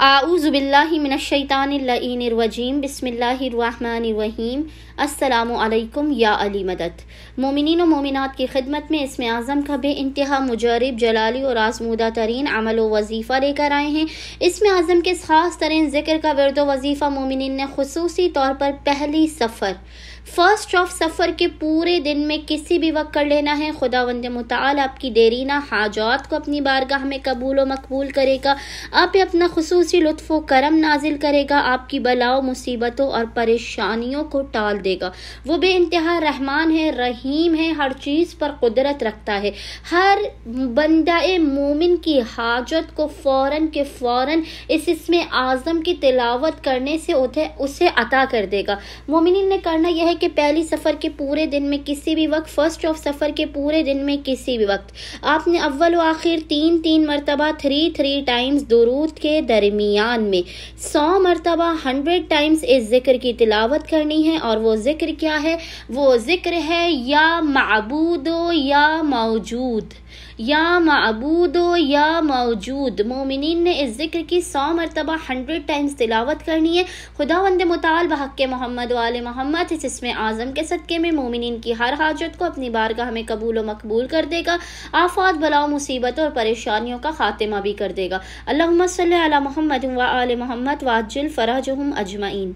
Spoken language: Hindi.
आऊज़ु बिल्लाहि मिनश्शैतानिर्रजीम बिस्मिल्लाहिर्रहमानिर्रहीम। अस्सलामु अलैकुम या अली मदद। मोमिनीन व मोमिनात की खिदमत में इसमें आज़म का बे इंतहा मुजरब जलाली और आज़मूदा तरीन अमल व वजीफ़ा लेकर आए हैं। इसमें आज़म के ख़ास तरीन ज़िक्र का वर्द व वजीफ़ा मोमिनीन ने खुसूसी तौर पर पहली सफ़र फर्स्ट ऑफ सफ़र के पूरे दिन में किसी भी वक्त कर लेना है। खुदावंद मुताल आपकी देरीना हाजात को अपनी बारगाह में कबूल व मकबूल करेगा। आप पे अपना खुसूसी लुत्फ़ व करम नाजिल करेगा। आपकी बलाओं मुसीबतों और परेशानियों को टाल देगा। वो बे इंतहा रहमान है, रहीम है, हर चीज़ पर कुदरत रखता है। हर बंदाए मोमिन की हाजत को फ़ौरन के फ़ौरन इस इसमें आज़म की तिलावत करने से उसे अता कर देगा। मोमिनीन ने करना यह है कि पहली सफ़र के पूरे दिन में किसी भी वक्त, फर्स्ट ऑफ सफ़र के पूरे दिन में किसी भी वक्त आपने अव्वल व आखिर 3 मरतबा 3 टाइम्स दुरूद के दरमियान में 100 मरतबा 100 टाइम्स इस जिक्र की तिलावत करनी है। और वो जिक्र क्या है? वो जिक्र है या माबूदो या मौजूद, या माबूदो या मौजूद। मोमिनीन ने इस जिक्र की 100 मरतबा 100 टाइम्स तिलावत करनी है। खुदावंद मुताल बहक़ मोहम्मद वाले मोहम्मद इसमें आज़म के सदक़े में मोमिनीन की हर हाजत को अपनी बारगाह में कबूल व मकबूल कर देगा। आफ़ात, बलाओं, मुसीबतों और परेशानियों का खात्मा भी कर देगा। अल्लाहुम्मा सल्लि अला मुहम्मद व आले मुहम्मद वाज्जिल फ़रजहुम अजमईन।